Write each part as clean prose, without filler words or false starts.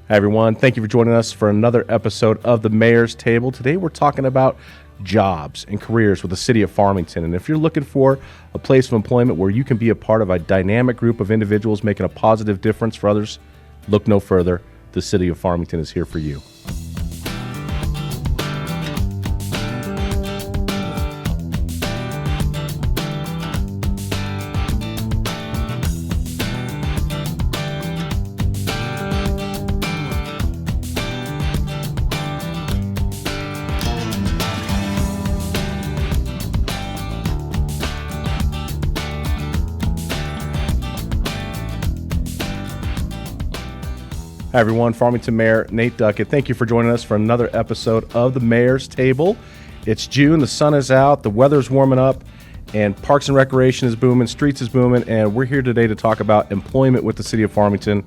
Hi, everyone. Thank you for joining us for another episode of the Mayor's Table. Today, we're talking about jobs and careers with the City of Farmington. And if you're looking for a place of employment where you can be a part of a dynamic group of individuals making a positive difference for others, look no further. The City of Farmington is here for you. Hi, everyone. Farmington Mayor Nate Duckett. Thank you for joining us for another episode of the Mayor's Table. It's June. The sun is out. The weather's warming up. And Parks and Recreation is booming. Streets is booming. And we're here today to talk about employment with the City of Farmington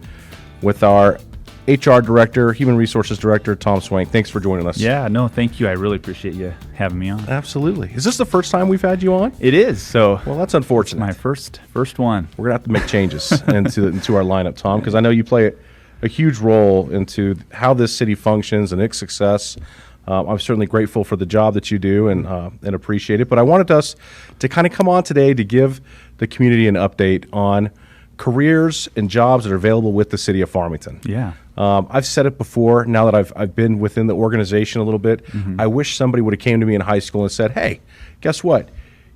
with our HR Director, Human Resources Director, Tom Swenk. Thanks for joining us. Yeah, no, thank you. I really appreciate you having me on. Absolutely. Is this the first time we've had you on? It is. So, well, that's unfortunate. My first one. We're going to have to make changes into our lineup, Tom, because I know you play a huge role into how this city functions and its success. I'm certainly grateful for the job that you do and appreciate it. But I wanted us to kind of come on today to give the community an update on careers and jobs that are available with the City of Farmington. Yeah. I've said it before. Now that I've been within the organization a little bit, I wish somebody would have came to me in high school and said, "Hey, guess what?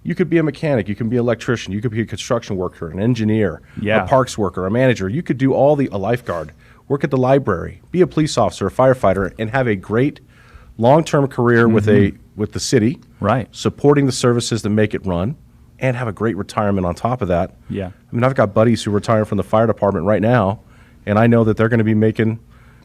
You could be a mechanic, you can be an electrician, you could be a construction worker, an engineer, a parks worker, a manager. You could do a lifeguard, work at the library, be a police officer, a firefighter, and have a great long-term career with the city, right? Supporting the services that make it run, and have a great retirement on top of that." Yeah. I mean, I've got buddies who retire from the fire department right now, and I know that they're going to be making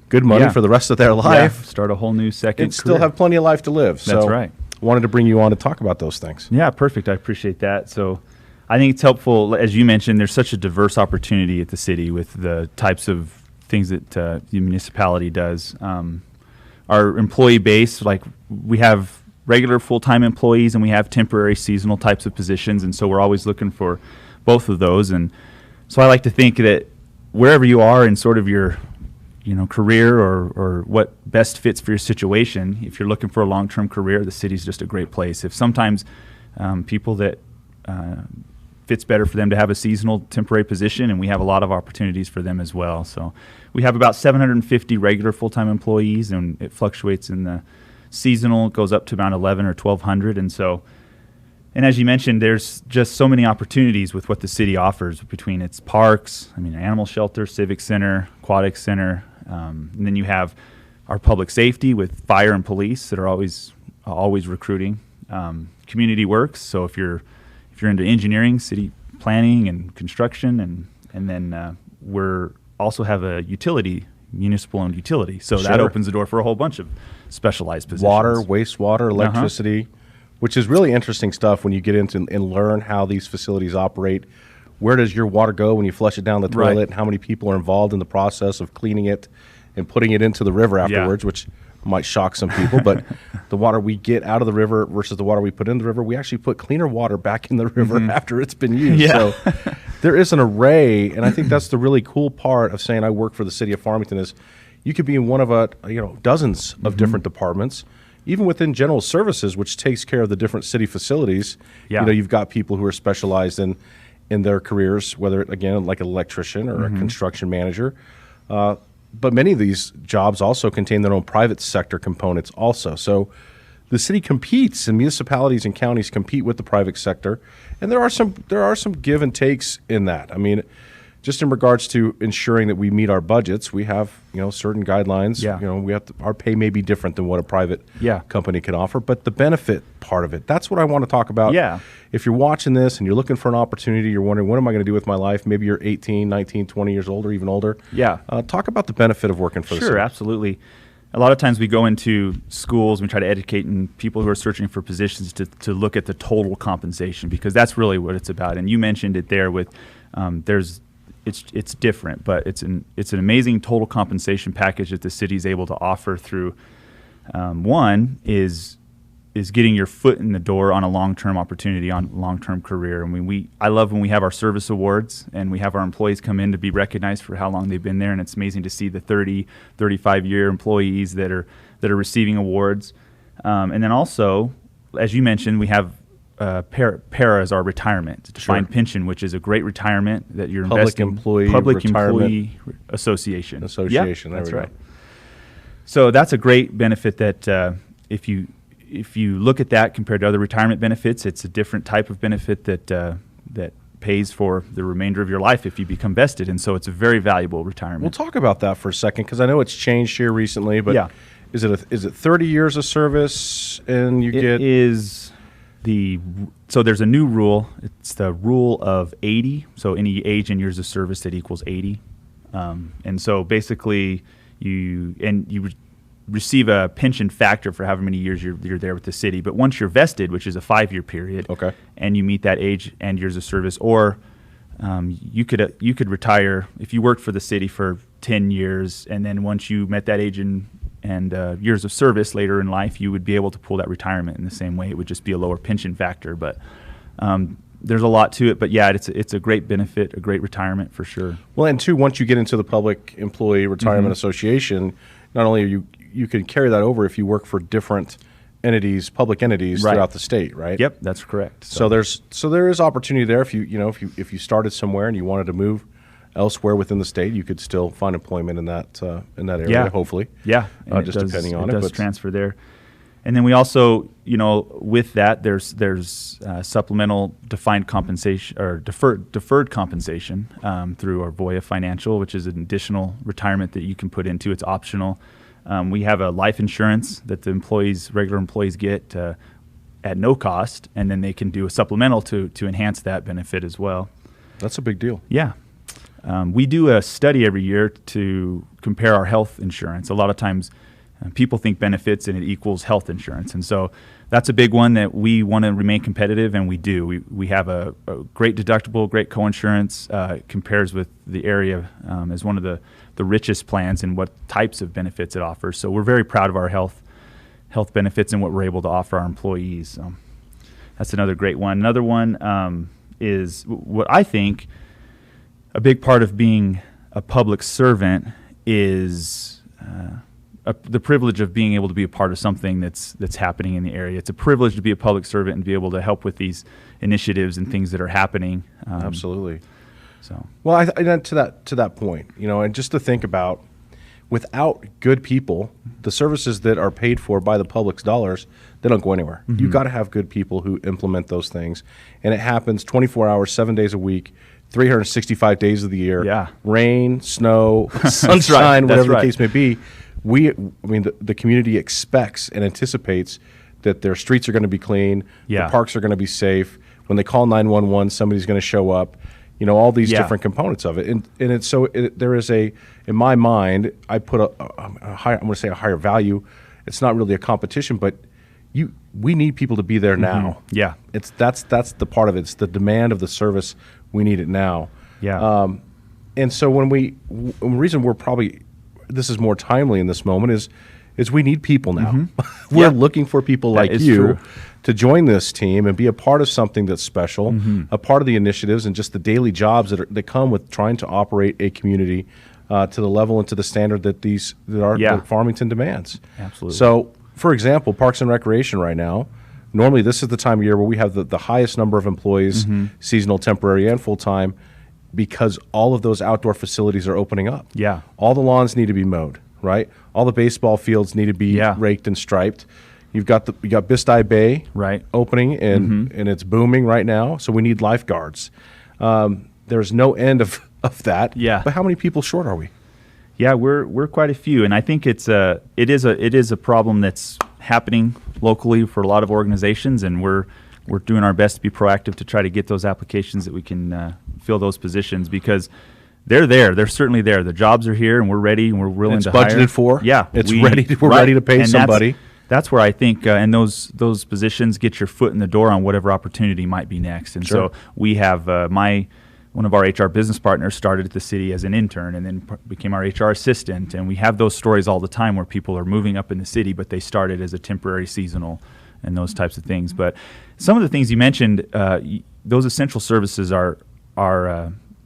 good money for the rest of their life. Start a whole new second and still have plenty of life to live. That's right. I wanted to bring you on to talk about those things. Yeah, perfect. I appreciate that. So I think it's helpful, as you mentioned, there's such a diverse opportunity at the city with the types of things that the municipality does. Our employee base, like we have regular full-time employees and we have temporary seasonal types of positions, and so we're always looking for both of those. And so I like to think that wherever you are in sort of your career or what best fits for your situation, if you're looking for a long-term career, the city's just a great place. If sometimes people that fits better for them to have a seasonal temporary position, and we have a lot of opportunities for them as well. So we have about 750 regular full-time employees, and it fluctuates in the seasonal. It goes up to about 11 or 1,200. And as you mentioned, there's just so many opportunities with what the city offers between its parks, animal shelter, civic center, aquatic center, and then you have our public safety with fire and police that are always recruiting. Community works, so if you're into engineering, city planning and construction, and then we're also have a municipal-owned utility, so that opens the door for a whole bunch of specialized positions. Water, wastewater, electricity, which is really interesting stuff when you get into and learn how these facilities operate. Where does your water go when you flush it down the toilet, and how many people are involved in the process of cleaning it and putting it into the river afterwards, which might shock some people. But the water we get out of the river versus the water we put in the river, we actually put cleaner water back in the river after it's been used. Yeah. So there is an array, and I think that's the really cool part of saying I work for the City of Farmington is you could be in one of dozens of different departments. Even within general services, which takes care of the different city facilities, you've got people who are specialized in their careers, whether, again, like an electrician or a construction manager. But many of these jobs also contain their own private sector components also. So the city competes, and municipalities and counties compete with the private sector. And there are some give and takes in that. I mean, just in regards to ensuring that we meet our budgets, we have certain guidelines. Yeah. Our pay may be different than what a private company can offer, but the benefit part of it, that's what I want to talk about. Yeah. If you're watching this and you're looking for an opportunity, you're wondering, what am I going to do with my life? Maybe you're 18, 19, 20 years old or even older. Yeah. Talk about the benefit of working for the city. Sure, absolutely. A lot of times we go into schools and we try to educate people who are searching for positions to look at the total compensation, because that's really what it's about. And you mentioned it there with it's different, but it's an amazing total compensation package that the city is able to offer through. One is is getting your foot in the door on a long-term opportunity, on long-term career. I mean, I love when we have our service awards and we have our employees come in to be recognized for how long they've been there, and it's amazing to see the 30, 35-year employees that are receiving awards. And then also, as you mentioned, we have PARA as our retirement, defined pension, which is a great retirement that you're investing in. Public Employee Association. Yep, that's right. So that's a great benefit that if you look at that compared to other retirement benefits, it's a different type of benefit that pays for the remainder of your life if you become vested, and so it's a very valuable retirement. We'll talk about that for a second because I know it's changed here recently, but yeah. Is it 30 years of service and you get? So there's a new rule. It's the rule of 80. So any age and years of service that equals 80. And so basically you receive a pension factor for however many years you're there with the city. But once you're vested, which is a 5-year period, okay, and you meet that age and years of service, or you could retire if you worked for the city for 10 years, and then once you met that age and years of service later in life, you would be able to pull that retirement in the same way. It would just be a lower pension factor, but there's a lot to it. But yeah, it's a great benefit, a great retirement for sure. Well, and two, once you get into the Public Employee Retirement Association, not only are you can carry that over if you work for different entities, public entities throughout the state, right? Yep, that's correct. So there is opportunity there if you started somewhere and you wanted to move elsewhere within the state, you could still find employment in that area, hopefully. Yeah, just depending on it. It does transfer there. And then we also, with that, there's supplemental defined compensation or deferred compensation through our Voya Financial, which is an additional retirement that you can put into. It's optional. We have a life insurance that the regular employees get at no cost, and then they can do a supplemental to enhance that benefit as well. That's a big deal. Yeah. We do a study every year to compare our health insurance. A lot of times people think benefits and it equals health insurance. And so that's a big one that we want to remain competitive, and we do. We have a great deductible, great co-insurance. It compares with the area as one of the richest plans in what types of benefits it offers. So we're very proud of our health benefits and what we're able to offer our employees. So that's another great one. Another one is what I think a big part of being a public servant is the privilege of being able to be a part of something that's happening in the area. It's a privilege to be a public servant and be able to help with these initiatives and things that are happening. Absolutely. So well, to that point, and just to think about, without good people, the services that are paid for by the public's dollars, they don't go anywhere. Mm-hmm. You've got to have good people who implement those things, and it happens 24 hours, 7 days a week. 365 days of the year, rain, snow, sunshine, whatever the case may be. The community expects and anticipates that their streets are going to be clean, the parks are going to be safe. When they call 911, somebody's going to show up. All these different components of it, and there is in my mind, I put a higher, I'm going to say a higher value. It's not really a competition, but we need people to be there now. Yeah, that's the part of it. It's the demand of the service. We need it now. Yeah. And so the reason we're probably, this is more timely in this moment is we need people now. Mm-hmm. We're looking for people like you to join this team and be a part of something that's special, a part of the initiatives and just the daily jobs that come with trying to operate a community to the level and to the standard that Farmington demands. Absolutely. So, for example, Parks and Recreation right now, normally this is the time of year where we have the highest number of employees, seasonal, temporary, and full-time, because all of those outdoor facilities are opening up. Yeah. All the lawns need to be mowed, right? All the baseball fields need to be raked and striped. You got Bisti Bay opening, and it's booming right now, so we need lifeguards. There's no end of that. Yeah. But how many people short are we? Yeah, we're quite a few, and I think it is a problem that's happening locally for a lot of organizations, and we're doing our best to be proactive to try to get those applications that we can fill those positions, because they're there. They're certainly there. The jobs are here, and we're ready, and we're willing to hire. It's budgeted for. Yeah, we're ready to pay somebody. That's where I think, and those positions get your foot in the door on whatever opportunity might be next. And so we have one of our HR business partners started at the city as an intern and then became our HR assistant. And we have those stories all the time where people are moving up in the city, but they started as a temporary seasonal and those types of things. But some of the things you mentioned, those essential services are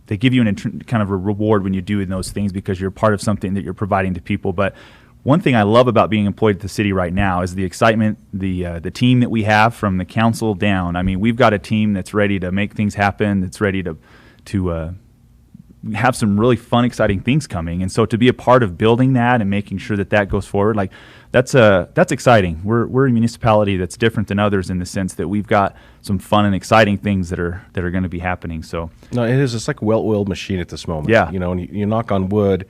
they give you kind of a reward when you do those things because you're part of something that you're providing to people. But one thing I love about being employed at the city right now is the excitement, the team that we have from the council down. I mean, we've got a team that's ready to make things happen, that's ready to have some really fun, exciting things coming. And so to be a part of building that and making sure that that goes forward, like that's exciting. We're a municipality that's different than others in the sense that we've got some fun and exciting things that are going to be happening. So no, it is. It's like a well-oiled machine at this moment. Yeah. And you knock on wood,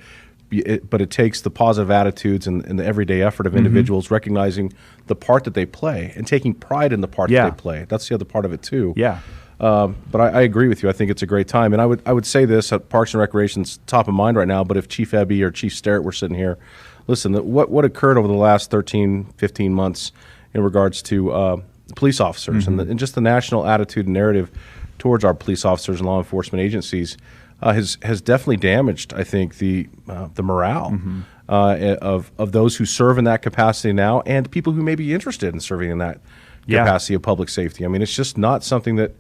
but it takes the positive attitudes and the everyday effort of individuals recognizing the part that they play and taking pride in the part that they play. That's the other part of it too. Yeah. But I agree with you. I think it's a great time. And I would say this, Parks and Recreation's top of mind right now, but if Chief Ebby or Chief Sterrett were sitting here, listen, what occurred over the last 13, 15 months in regards to police officers and just the national attitude and narrative towards our police officers and law enforcement agencies has definitely damaged, I think, the morale of those who serve in that capacity now and people who may be interested in serving in that capacity of public safety. I mean, it's just not something that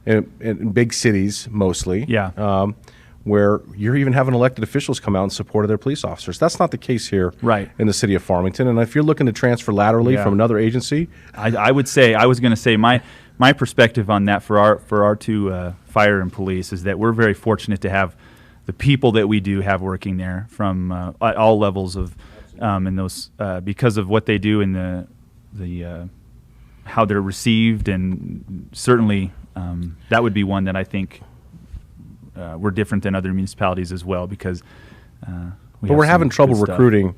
in big cities mostly, where you're even having elected officials come out in support of their police officers. That's not the case here in the city of Farmington. And if you're looking to transfer laterally from another agency, I was going to say my perspective on that for our two fire and police is that we're very fortunate to have the people that we do have working there from at all levels of in those because of what they do and the how they're received, and certainly that would be one that I think we're different than other municipalities as well because but we're having trouble recruiting.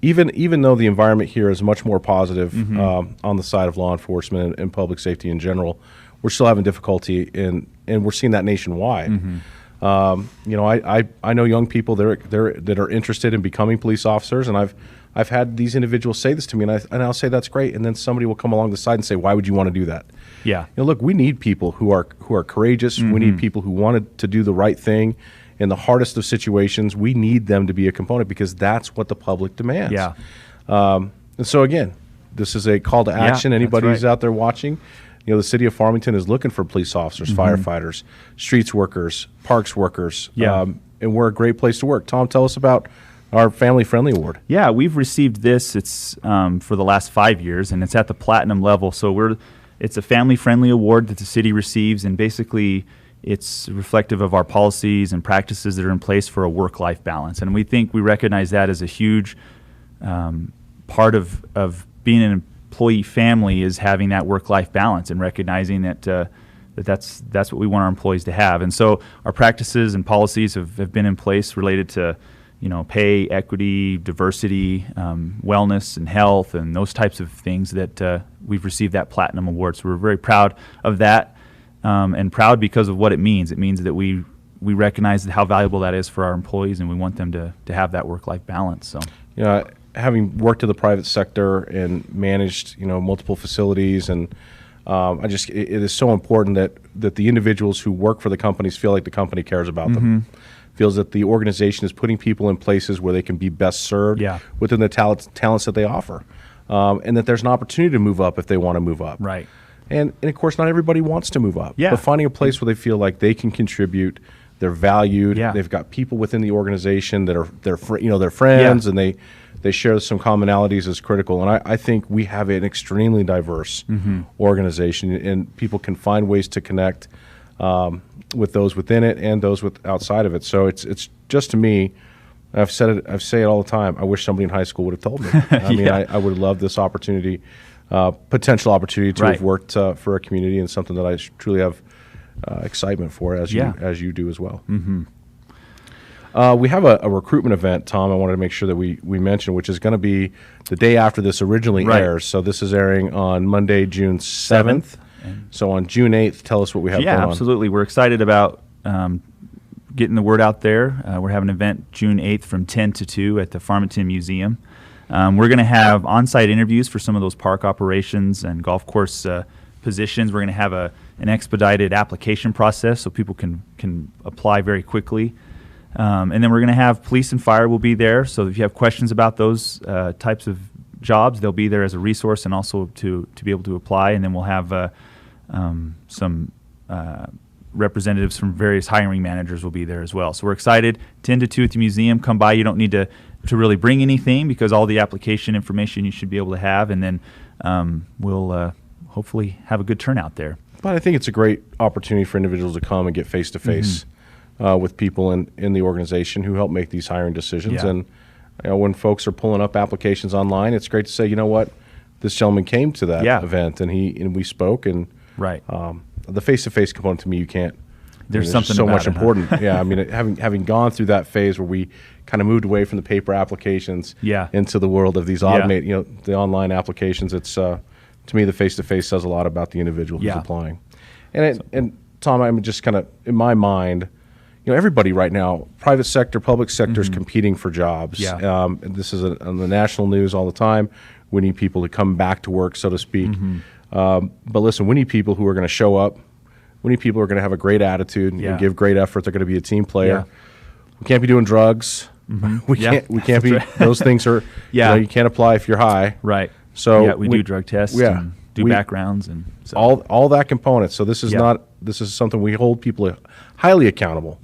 Even though the environment here is much more positive on the side of law enforcement and public safety in general, we're still having difficulty and we're seeing that nationwide. I know young people that are interested in becoming police officers, and I've had these individuals say this to me, and I'll say that's great, and then somebody will come along the side and say, why would you want to do that? Yeah. Look, we need people who are courageous. We need people who wanted to do the right thing in the hardest of situations. We need them to be a component because that's what the public demands. Yeah. And so again, this is a call to action. Anybody who's out there watching, the city of Farmington is looking for police officers, firefighters, streets workers, parks workers. And we're a great place to work. Tom, tell us about our Family Friendly Award. Yeah, we've received this. It's for the last 5 years, and it's at the platinum level. So it's a Family Friendly Award that the city receives, and basically it's reflective of our policies and practices that are in place for a work-life balance. And we recognize that as a huge part of being an employee family is having that work-life balance and recognizing that that's what we want our employees to have. And so our practices and policies have been in place related to pay, equity, diversity, wellness, and health, and those types of things that we've received that platinum award. So we're very proud of that, and proud because of what it means. It means that we recognize how valuable that is for our employees, and we want them to have that work-life balance. So, having worked in the private sector and managed, multiple facilities, and it is so important that the individuals who work for the companies feel like the company cares about them. Feels that the organization is putting people in places where they can be best served within the talents that they offer, and that there's an opportunity to move up if they want to move up. Right. And of course, not everybody wants to move up. Yeah. But finding a place where they feel like they can contribute, they're valued. Yeah. They've got people within the organization that are they're friends, and they share some commonalities is critical. And I think we have an extremely diverse organization, and people can find ways to connect with those within it and those outside of it. So it's just, to me, I say it all the time, I wish somebody in high school would have told me. I mean, I would have loved this opportunity, potential opportunity to have worked for a community, and something that I truly have excitement for, as you do as well. We have a recruitment event, Tom, I wanted to make sure that we mention, which is going to be the day after this originally airs. So this is airing on Monday, June 7th. So on June 8th, tell us what we have going on. Yeah, absolutely. We're excited about getting the word out there. We're having an event June 8th from 10 to 2 at the Farmington Museum. We're going to have on-site interviews for some of those park operations and golf course positions. We're going to have an expedited application process so people can apply very quickly. And then we're going to have police and fire will be there. So if you have questions about those types of jobs, they'll be there as a resource and also to be able to apply. And then we'll have some representatives from various hiring managers will be there as well. So we're excited. 10 to 2 at the museum. Come by. You don't need to really bring anything because all the application information you should be able to have. And then we'll hopefully have a good turnout there. But I think it's a great opportunity for individuals to come and get face-to-face with people in the organization who help make these hiring decisions. Yeah. And when folks are pulling up applications online, it's great to say, you know what, this gentleman came to that event and we spoke. And right. The face-to-face component to me, you can't. There's something something so about much it, huh? important. Yeah, I mean, having gone through that phase where we kind of moved away from the paper applications into the world of these automated, the online applications. It's to me, the face-to-face says a lot about the individual who's applying. And Tom, I'm just kind of in my mind, everybody right now, private sector, public sector is competing for jobs. Yeah. And this is on the national news all the time. We need people to come back to work, so to speak. But listen, we need people who are going to show up. We need people who are going to have a great attitude and give great effort. They're going to be a team player. We can't be doing drugs. We can't be. Those things are. You can't apply if you're high. Right. So we do drug tests. And do backgrounds and so. all that component. So this is not. This is something we hold people highly accountable.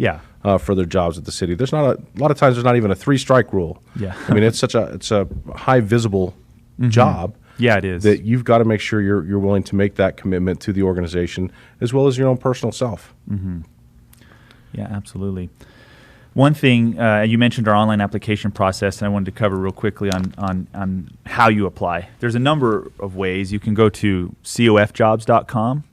For their jobs at the city. There's not a lot of times. There's not even a 3-strike rule. I mean, it's a high visible job. Yeah, it is. That you've got to make sure you're willing to make that commitment to the organization as well as your own personal self. Yeah, absolutely. One thing, you mentioned our online application process, and I wanted to cover real quickly on how you apply. There's a number of ways. You can go to cofjobs.com,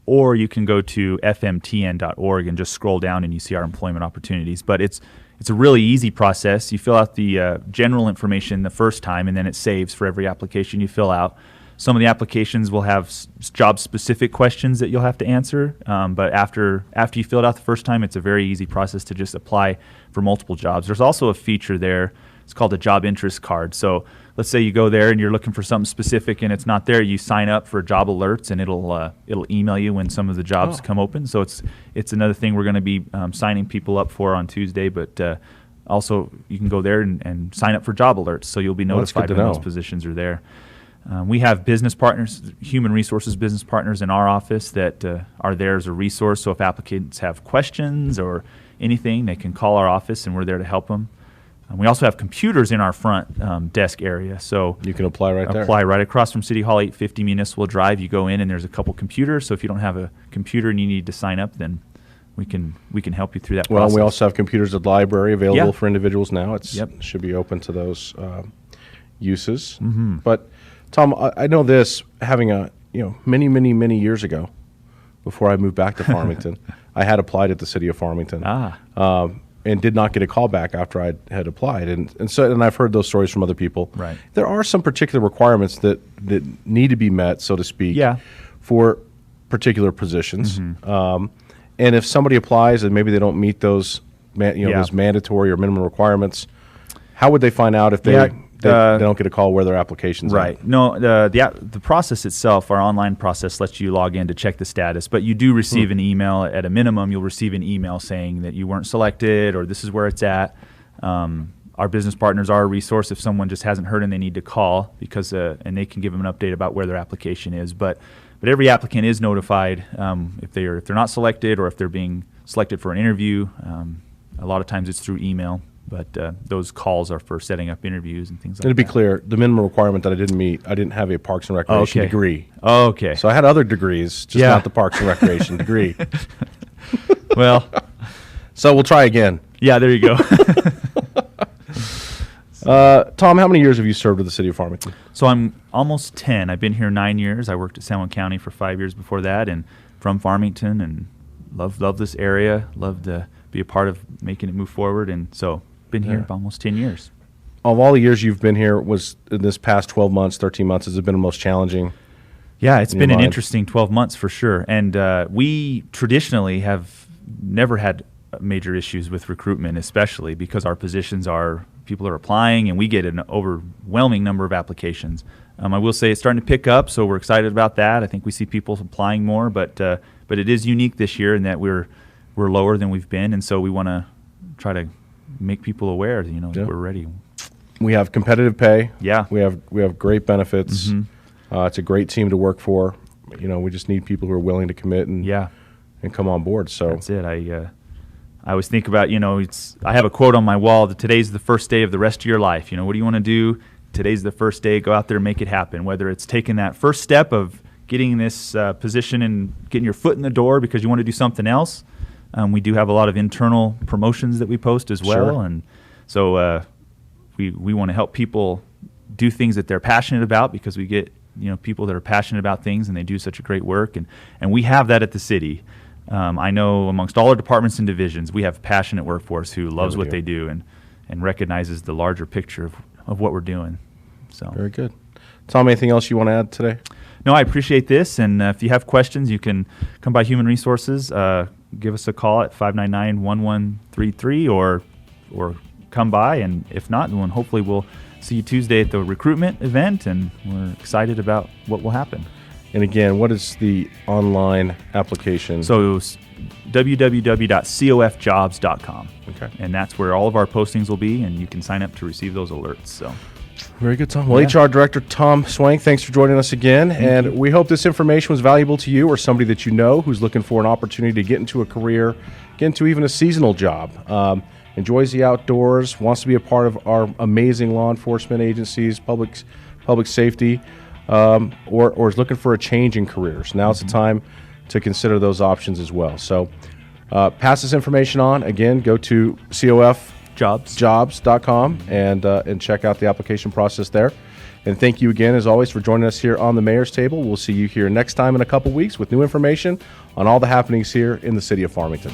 or you can go to fmtn.org and just scroll down and you see our employment opportunities. But it's a really easy process. You fill out the general information the first time, and then it saves for every application you fill out. Some of the applications will have job-specific questions that you'll have to answer, but after you fill it out the first time, it's a very easy process to just apply for multiple jobs. There's also a feature there. It's called a job interest card. So let's say you go there and you're looking for something specific and it's not there. You sign up for job alerts, and it'll email you when some of the jobs come open. So it's another thing we're going to be signing people up for on Tuesday, but also you can go there and sign up for job alerts, so you'll be notified when those positions are there. We have business partners, human resources business partners in our office that are there as a resource. So if applicants have questions or anything, they can call our office and we're there to help them. We also have computers in our front desk area. So you can apply right there. Apply right across from City Hall, 850 Municipal Drive. You go in and there's a couple computers. So if you don't have a computer and you need to sign up, then we can help you through that process. Well, we also have computers at the library available for individuals now. It should be open to those uses. But Tom, I know this, having many years ago, before I moved back to Farmington, I had applied at the City of Farmington, and did not get a call back after I had applied, and I've heard those stories from other people. Right. There are some particular requirements that need to be met, so to speak, for particular positions. And if somebody applies and maybe they don't meet those, those mandatory or minimum requirements, how would they find out if they don't get a call where their application's right. at? No, the process itself, our online process, lets you log in to check the status, but you do receive an email. At a minimum, you'll receive an email saying that you weren't selected or this is where it's at. Our business partners are a resource if someone just hasn't heard and they need to call, because and they can give them an update about where their application is. But every applicant is notified if they're not selected or if they're being selected for an interview. A lot of times it's through email. But those calls are for setting up interviews and things like that. And to be clear, the minimum requirement that I didn't meet, I didn't have a Parks and Recreation degree. Oh, okay. So I had other degrees, just not the Parks and Recreation degree. Well. So we'll try again. Yeah, there you go. Tom, how many years have you served with the City of Farmington? So I'm almost 10. I've been here 9 years. I worked at San Juan County for 5 years before that, and from Farmington, and love this area, love to be a part of making it move forward, and so been here for almost 10 years. Of all the years you've been here, was in this past 12 months, 13 months, has it been the most challenging? Yeah, it's been an interesting 12 months for sure. And we traditionally have never had major issues with recruitment, especially because our positions people are applying and we get an overwhelming number of applications. I will say it's starting to pick up, so we're excited about that. I think we see people applying more, but it is unique this year in that we're lower than we've been, and so we want to try to make people aware that, that we're ready. We have competitive pay. Yeah. We have great benefits. It's a great team to work for. We just need people who are willing to commit and come on board. So that's it. I always think about, I have a quote on my wall that today's the first day of the rest of your life. What do you want to do? Today's the first day. Go out there and make it happen. Whether it's taking that first step of getting this position and getting your foot in the door because you want to do something else. We do have a lot of internal promotions that we post as well. Sure. And so we want to help people do things that they're passionate about, because we get people that are passionate about things and they do such a great work. And we have that at the city. I know amongst all our departments and divisions, we have a passionate workforce who loves what they do and recognizes the larger picture of what we're doing. So very good. Tom, anything else you want to add today? No, I appreciate this. And if you have questions, you can come by Human Resources, give us a call at 599-1133 or come by. And if not, then hopefully we'll see you Tuesday at the recruitment event, and we're excited about what will happen. And again, what is the online application? So www.cofjobs.com. Okay. And that's where all of our postings will be, and you can sign up to receive those alerts. So very good, Tom. Well, HR Director Tom Swenk, thanks for joining us again. Thank you. We hope this information was valuable to you or somebody that you know who's looking for an opportunity to get into a career, get into even a seasonal job, enjoys the outdoors, wants to be a part of our amazing law enforcement agencies, public safety, or is looking for a change in careers. Now's the time to consider those options as well. So pass this information on. Again, go to cofjobs.com and check out the application process there. And thank you again, as always, for joining us here on the Mayor's Table. We'll see you here next time in a couple weeks with new information on all the happenings here in the City of Farmington.